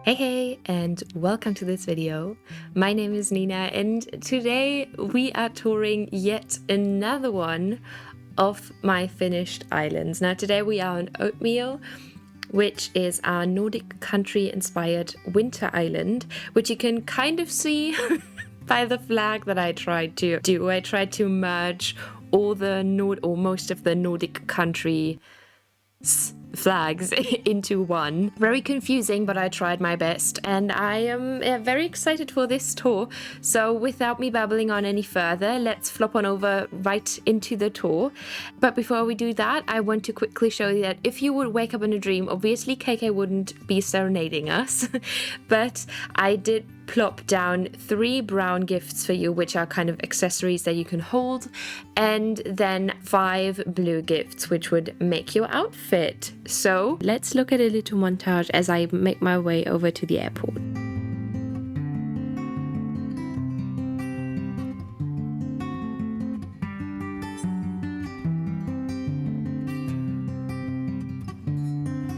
Hey, and welcome to this video. My name is Nina, and today we are touring yet another one of my finished islands. Now today we are on Oatmeal, which is our Nordic country-inspired winter island, which you can kind of see by the flag that I tried to do. I tried to merge all the most of the Nordic country flags into one. Very confusing, but I tried my best, and I am very excited for this tour. So without me babbling on any further, let's flop on over right into the tour. But before we do that, I want to quickly show you that if you would wake up in a dream, obviously KK wouldn't be serenading us, but I did plop down 3 brown gifts for you, which are kind of accessories that you can hold, and then 5 blue gifts, which would make your outfit. So let's look at a little montage as I make my way over to the airport.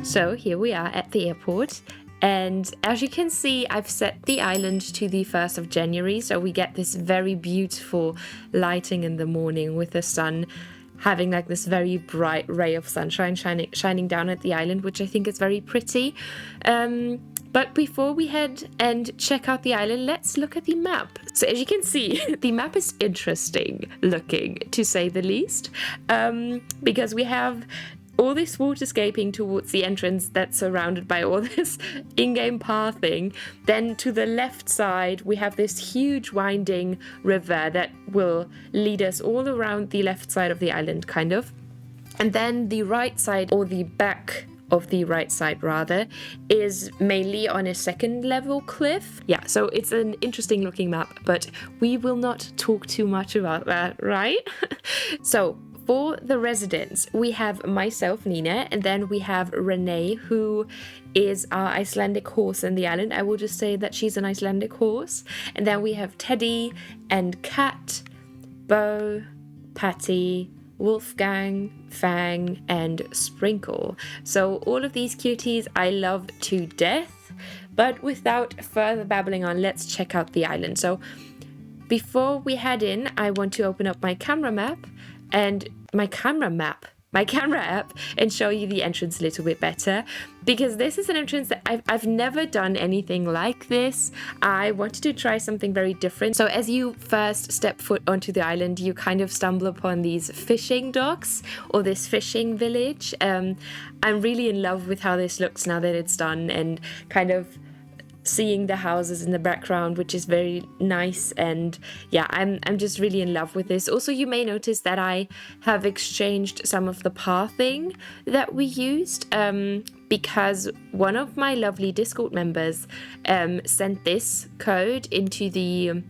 So here we are at the airport. And as you can see, I've set the island to the 1st of January, so we get this very beautiful lighting in the morning with the sun having like this very bright ray of sunshine shining down at the island, which I think is very pretty. But before we head and check out the island, let's look at the map. So as you can see, the map is interesting looking, to say the least, because we have all this waterscaping towards the entrance that's surrounded by all this in-game pathing. Then to the left side, we have this huge winding river that will lead us all around the left side of the island, kind of. And then the right side, or the back of the right side rather, is mainly on a 2nd level cliff. Yeah, so it's an interesting looking map, but we will not talk too much about that, right? So for the residents, we have myself, Nina, and then we have Renee, who is our Icelandic horse in the island. I will just say that she's an Icelandic horse. And then we have Teddy and Kat, Bo, Patty, Wolfgang, Fang, and Sprinkle. So all of these cuties I love to death. But without further babbling on, let's check out the island. So before we head in, I want to open up my camera app and show you the entrance a little bit better, because this is an entrance that I've never done anything like this. I wanted to try something very different. So as you first step foot onto the island, you kind of stumble upon these fishing docks, or this fishing village. I'm really in love with how this looks now that it's done, and kind of seeing the houses in the background, which is very nice. And yeah, I'm just really in love with this. Also, you may notice that I have exchanged some of the pathing that we used, because one of my lovely Discord members sent this code into the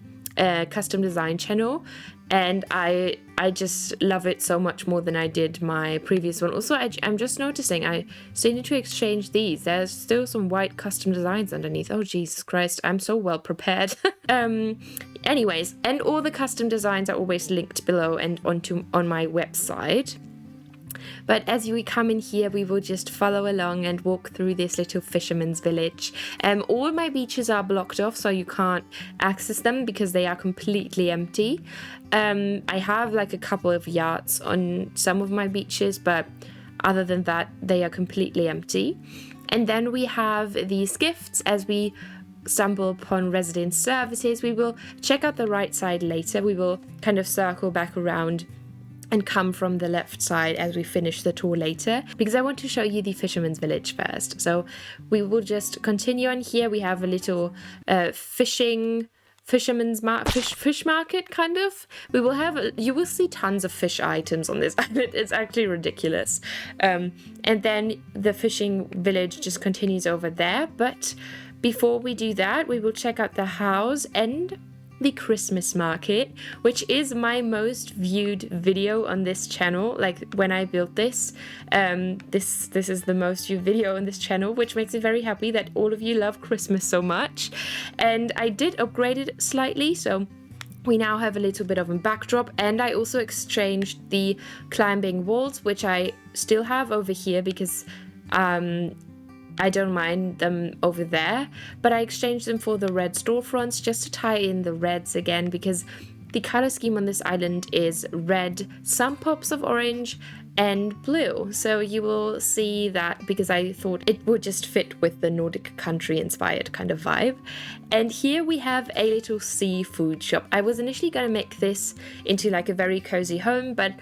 custom design channel, and I just love it so much more than I did my previous one. Also, I'm just noticing I still need to exchange these. There's still some white custom designs underneath. Oh, Jesus Christ, I'm so well prepared. Anyways, and all the custom designs are always linked below and on my website. But as we come in here, we will just follow along and walk through this little fisherman's village. All my beaches are blocked off, so you can't access them because they are completely empty. I have like a couple of yachts on some of my beaches, but other than that, they are completely empty. And then we have these gifts as we stumble upon resident services. We will check out the right side later. We will kind of circle back around and come from the left side as we finish the tour later, because I want to show you the fisherman's village first. So we will just continue on here. We have a little fish market, kind of. You will see tons of fish items on this island. It's actually ridiculous. And then the fishing village just continues over there. But before we do that, we will check out the house and the Christmas market, which is my most viewed video on this channel. Like when I built this, this is the most viewed video on this channel, which makes me very happy that all of you love Christmas so much. And I did upgrade it slightly, so we now have a little bit of a backdrop, and I also exchanged the climbing walls, which I still have over here because I don't mind them over there, but I exchanged them for the red storefronts just to tie in the reds again, because the color scheme on this island is red, some pops of orange, and blue. So you will see that, because I thought it would just fit with the Nordic country inspired kind of vibe. And here we have a little seafood shop. I was initially going to make this into like a very cozy home, but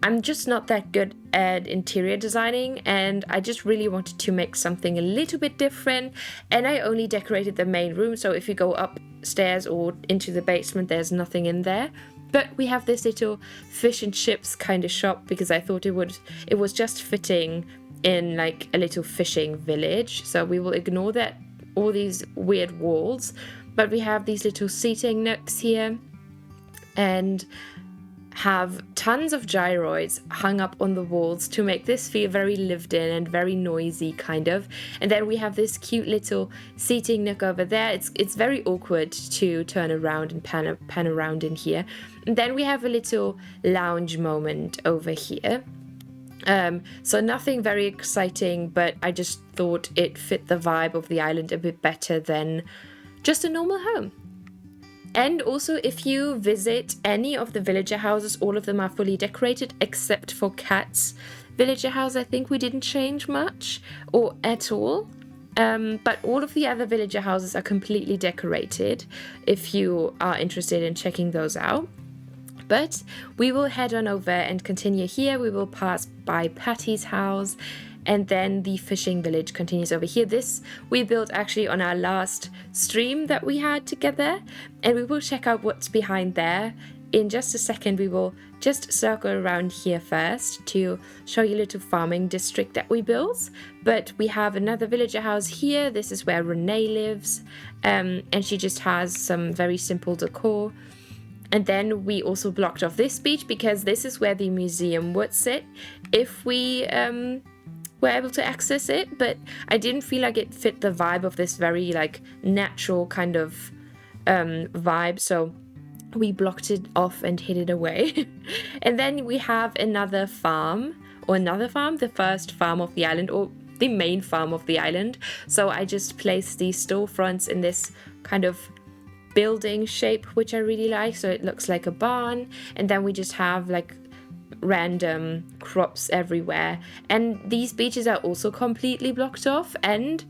I'm just not that good at interior designing, and I just really wanted to make something a little bit different. And I only decorated the main room, so if you go upstairs or into the basement, there's nothing in there. But we have this little fish and chips kind of shop, because I thought it was just fitting in like a little fishing village. So we will ignore that, all these weird walls, but we have these little seating nooks here, and have tons of gyroids hung up on the walls to make this feel very lived in and very noisy kind of. And then we have this cute little seating nook over there. It's very awkward to turn around and pan around in here. And then we have a little lounge moment over here. So nothing very exciting, but I just thought it fit the vibe of the island a bit better than just a normal home. And also, if you visit any of the villager houses, all of them are fully decorated except for Kat's villager house. I think we didn't change much or at all. But all of the other villager houses are completely decorated if you are interested in checking those out. But we will head on over and continue here. We will pass by Patty's house, and then the fishing village continues over here. This we built actually on our last stream that we had together, and we will check out what's behind there in just a second. We will just circle around here first to show you a little farming district that we built. But we have another villager house here. This is where Renee lives, and she just has some very simple decor. And then we also blocked off this beach because this is where the museum would sit if we were able to access it, but I didn't feel like it fit the vibe of this very like natural kind of vibe, so we blocked it off and hid it away. And then we have another farm, the first farm of the island, or the main farm of the island. So I just placed these storefronts in this kind of building shape, which I really like, so it looks like a barn. And then we just have like random crops everywhere, and these beaches are also completely blocked off. And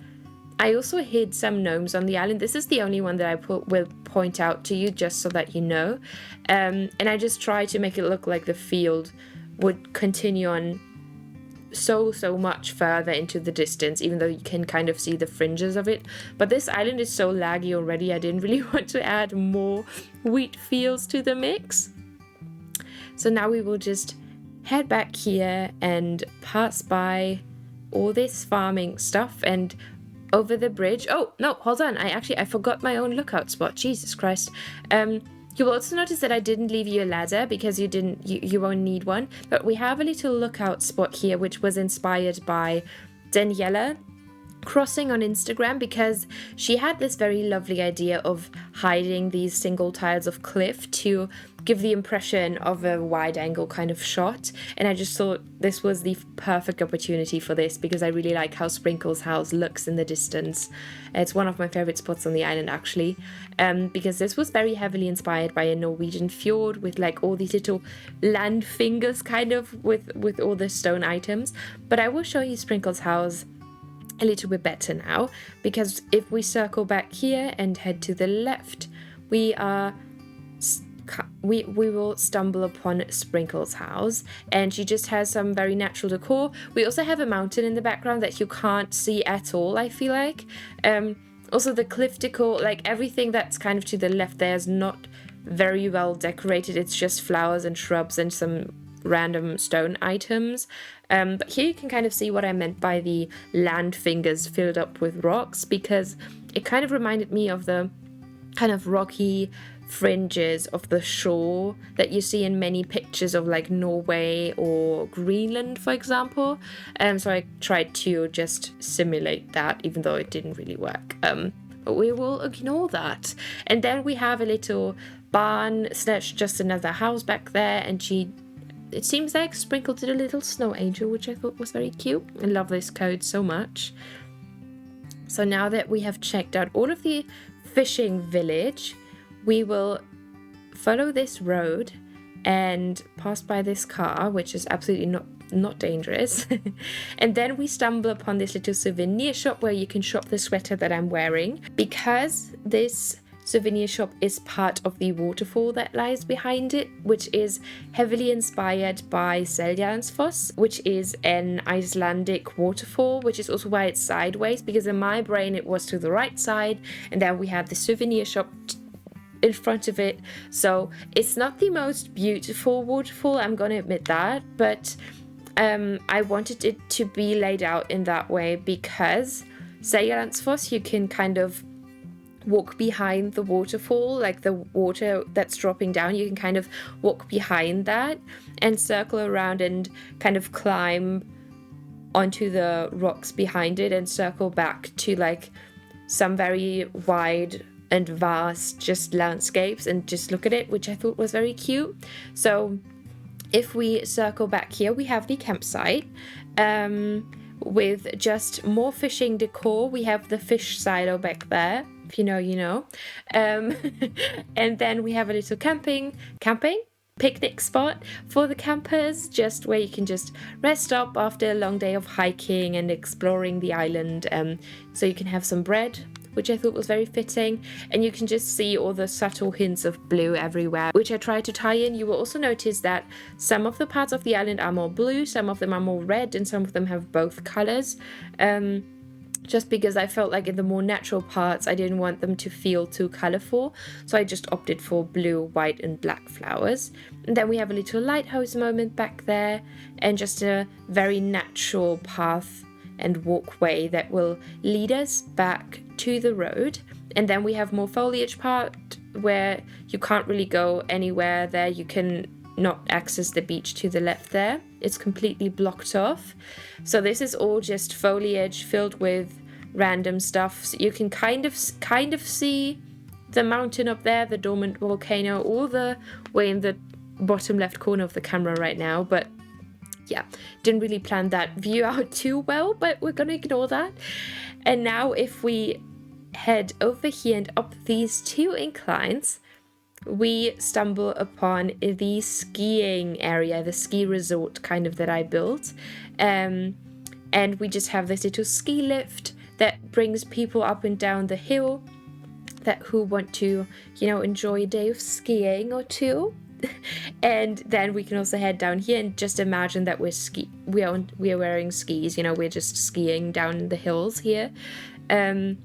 I also hid some gnomes on the island. This is the only one that I will point out to you just so that you know, and I just try to make it look like the field would continue on so much further into the distance, even though you can kind of see the fringes of it. But this island is so laggy already, I didn't really want to add more wheat fields to the mix. So now we will just head back here and pass by all this farming stuff and over the bridge. Oh, no, hold on. I forgot my own lookout spot. Jesus Christ. You will also notice that I didn't leave you a ladder because you won't need one. But we have a little lookout spot here, which was inspired by Daniela Crossing on Instagram, because she had this very lovely idea of hiding these single tiles of cliff to give the impression of a wide angle kind of shot. And I just thought this was the perfect opportunity for this, because I really like how Sprinkle's house looks in the distance. It's one of my favorite spots on the island actually, because this was very heavily inspired by a Norwegian fjord with like all these little land fingers kind of with all the stone items. But I will show you Sprinkle's house a little bit better now, because if we circle back here and head to the left, we will stumble upon Sprinkle's house, and she just has some very natural decor. We also have a mountain in the background that you can't see at all, I feel like. Also the cliff decor, like everything that's kind of to the left there is not very well decorated. It's just flowers and shrubs and some random stone items. But here you can kind of see what I meant by the land fingers filled up with rocks, because it kind of reminded me of the kind of rocky fringes of the shore that you see in many pictures of like Norway or Greenland, for example. So I tried to just simulate that, even though it didn't really work. But we will ignore that. And then we have a little barn / just another house back there, and it seems like Sprinkle did a little snow angel, which I thought was very cute. I love this code so much. So now that we have checked out all of the fishing village, we will follow this road and pass by this car, which is absolutely not dangerous. And then we stumble upon this little souvenir shop where you can shop the sweater that I'm wearing. Because this souvenir shop is part of the waterfall that lies behind it, which is heavily inspired by Seljalandsfoss, which is an Icelandic waterfall, which is also why it's sideways, because in my brain it was to the right side, and then we have the souvenir shop in front of it. So it's not the most beautiful waterfall, I'm gonna admit that, but I wanted it to be laid out in that way because Seljalandsfoss, you can kind of walk behind the waterfall, like the water that's dropping down, you can kind of walk behind that and circle around and kind of climb onto the rocks behind it and circle back to like some very wide and vast just landscapes and just look at it, which I thought was very cute. So if we circle back here, we have the campsite with just more fishing decor. We have the fish silo back there. If you know, you know. And then we have a little camping picnic spot for the campers, just where you can just rest up after a long day of hiking and exploring the island. So you can have some bread, which I thought was very fitting, and you can just see all the subtle hints of blue everywhere, which I tried to tie in. You will also notice that some of the parts of the island are more blue, some of them are more red, and some of them have both colors. Just because I felt like in the more natural parts, I didn't want them to feel too colorful. So I just opted for blue, white, and black flowers. And then we have a little lighthouse moment back there, and just a very natural path and walkway that will lead us back to the road. And then we have more foliage part where you can't really go anywhere there. You can not access the beach to the left there. It's completely blocked off. So this is all just foliage filled with random stuff. So you can kind of see the mountain up there, the dormant volcano, all the way in the bottom left corner of the camera right now. But yeah, didn't really plan that view out too well, but we're gonna ignore that. And now if we head over here and up these two inclines, we stumble upon the skiing area, the ski resort kind of that I built. And we just have this little ski lift that brings people up and down the hill who want to, enjoy a day of skiing or two. And then we can also head down here and just imagine that we are wearing skis, we're just skiing down the hills here. And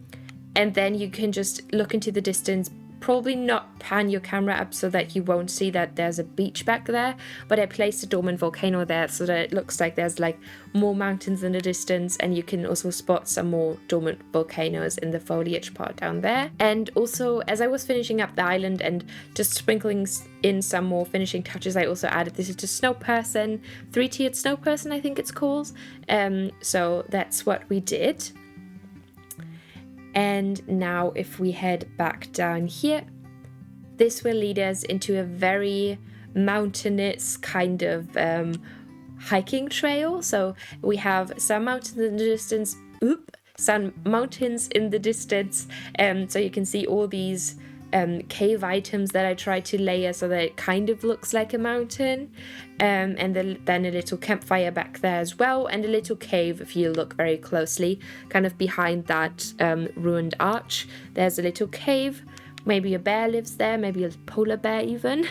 then you can just look into the distance, probably not pan your camera up so that you won't see that there's a beach back there, but I placed a dormant volcano there so that it looks like there's like more mountains in the distance, and you can also spot some more dormant volcanoes in the foliage part down there. And also, as I was finishing up the island and just sprinkling in some more finishing touches, I also added this little snow person, 3-tiered snow person I think it's called. So that's what we did. And now if we head back down here, this will lead us into a very mountainous kind of hiking trail. So we have some mountains in the distance, so you can see all these cave items that I tried to layer so that it kind of looks like a mountain, and then a little campfire back there as well, and a little cave if you look very closely, kind of behind that ruined arch. There's a little cave, maybe a bear lives there, maybe a polar bear even,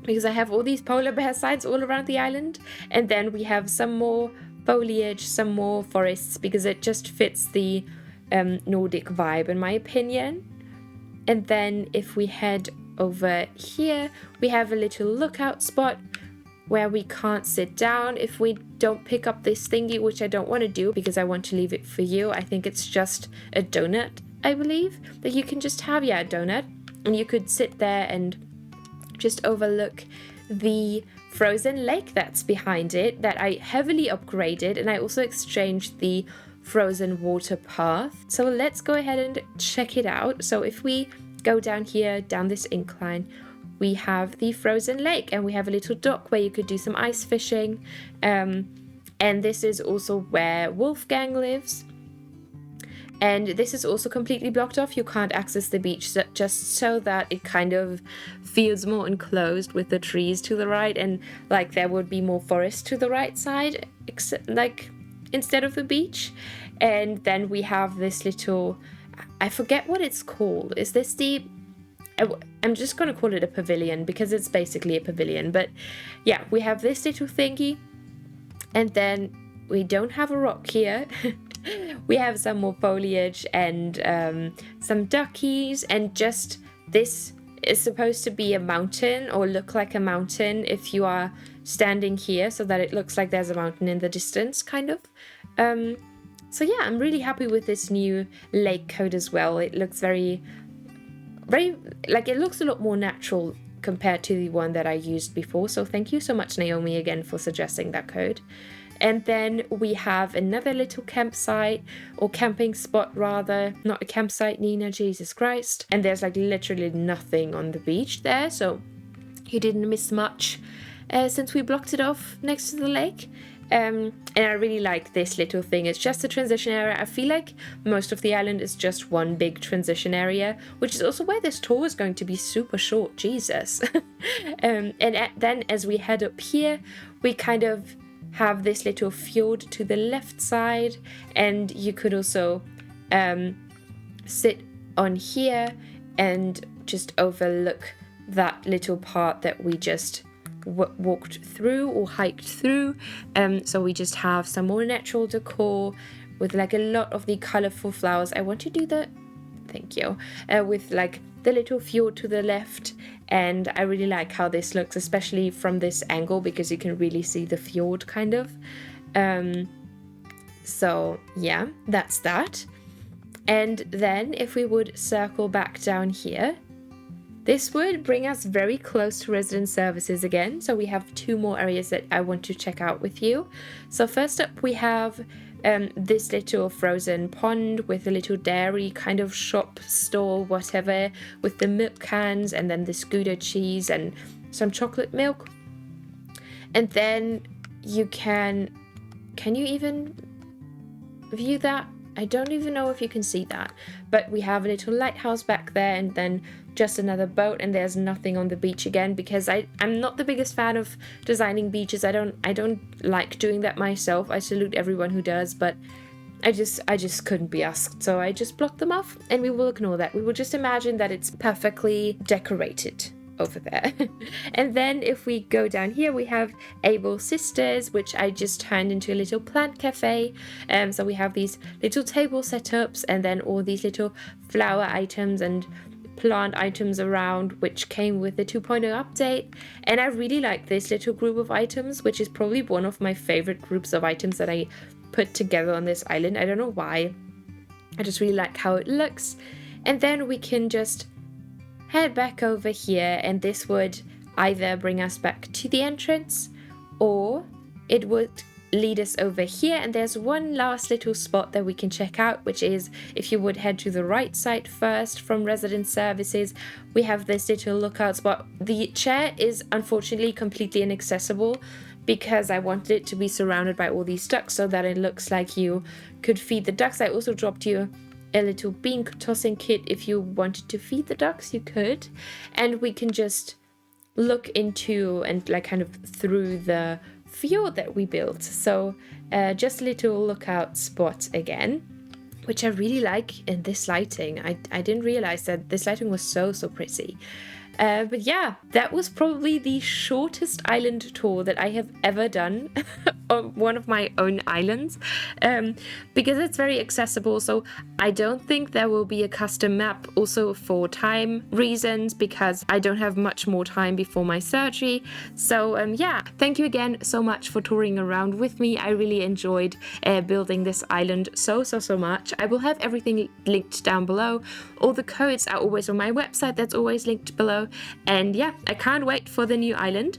because I have all these polar bear signs all around the island. And then we have some more foliage, some more forests, because it just fits the Nordic vibe in my opinion. And then if we head over here, we have a little lookout spot where we can't sit down if we don't pick up this thingy, which I don't want to do because I want to leave it for you. I think it's just a donut, I believe, that you can just have, a donut, and you could sit there and just overlook the frozen lake that's behind it that I heavily upgraded, and I also exchanged the frozen water path. So let's go ahead and check it out. So if we go down here, down this incline, we have the frozen lake, and we have a little dock where you could do some ice fishing. And And this is also where Wolfgang lives. And this is also completely blocked off. You can't access the beach, just so that it kind of feels more enclosed with the trees to the right, and like there would be more forest to the right side, instead of the beach. And then we have this little, I forget what it's called. Is this the, I'm just going to call it a pavilion because it's basically a pavilion. But yeah, we have this little thingy. And then we don't have a rock here. We have some more foliage and some duckies, and just this is supposed to be a mountain or look like a mountain if you are standing here, so that it looks like there's a mountain in the distance, kind of. So yeah, I'm really happy with this new lake code as well. It looks very, it looks a lot more natural compared to the one that I used before. So thank you so much, Naomi, again for suggesting that code. And then we have another little campsite, or camping spot rather, not a campsite, Nina, Jesus Christ. And there's like literally nothing on the beach there, so you didn't miss much since we blocked it off next to the lake. And I really like this little thing. It's just a transition area. I feel like most of the island is just one big transition area, which is also where this tour is going to be super short, Jesus. And then as we head up here, we kind of have this little fjord to the left side, and you could also sit on here and just overlook that little part that we just walked through or hiked through. So we just have some more natural decor with like a lot of the colorful flowers. I want to do the, thank you, with like the little fjord to the left. And I really like how this looks, especially from this angle, because you can really see the fjord kind of. So yeah, that's that. And then if we would circle back down here, this would bring us very close to resident services again. So we have two more areas that I want to check out with you. So first up we have this little frozen pond with a little dairy kind of shop, store, whatever, with the milk cans, and then this Gouda cheese and some chocolate milk. And then you can you even view that? I don't even know if you can see that, but we have a little lighthouse back there, and then just another boat, and there's nothing on the beach again, because I'm not the biggest fan of designing beaches. I don't like doing that myself. I salute everyone who does, but I just couldn't be asked, so I just blocked them off, and we will ignore that. We will just imagine that it's perfectly decorated over there. And then if we go down here, we have Able Sisters, which I just turned into a little plant cafe. So we have these little table setups, and then all these little flower items and plant items around, which came with the 2.0 update. And I really like this little group of items, which is probably one of my favorite groups of items that I put together on this island. I don't know why, I just really like how it looks. And then we can just head back over here, and this would either bring us back to the entrance, or it would lead us over here. And there's one last little spot that we can check out, which is if you would head to the right side first from resident services, we have this little lookout spot. The chair is unfortunately completely inaccessible because I wanted it to be surrounded by all these ducks so that it looks like you could feed the ducks. I also dropped you a little bean tossing kit. If you wanted to feed the ducks, you could. And we can just look into and like kind of through the fjord that we built. So just a little lookout spot again, which I really like in this lighting. I didn't realize that this lighting was so pretty. But yeah, that was probably the shortest island tour that I have ever done on one of my own islands, because it's very accessible. So I don't think there will be a custom map, also for time reasons, because I don't have much more time before my surgery. So yeah, thank you again so much for touring around with me. I really enjoyed building this island so much. I will have everything linked down below. All the codes are always on my website, that's always linked below. And yeah, I can't wait for the new island,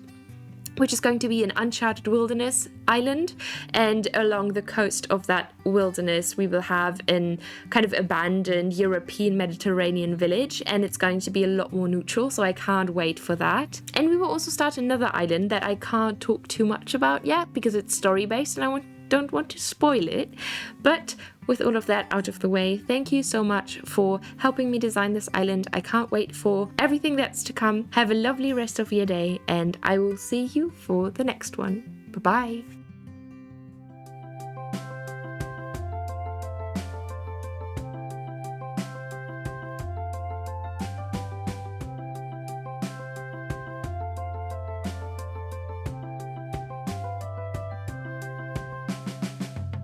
which is going to be an uncharted wilderness island. And along the coast of that wilderness, we will have an kind of abandoned European Mediterranean village, and it's going to be a lot more neutral, so I can't wait for that. And we will also start another island that I can't talk too much about yet because it's story based, and I want don't want to spoil it. But with all of that out of the way, thank you so much for helping me design this island. I can't wait for everything that's to come. Have a lovely rest of your day, and I will see you for the next one. Bye-bye.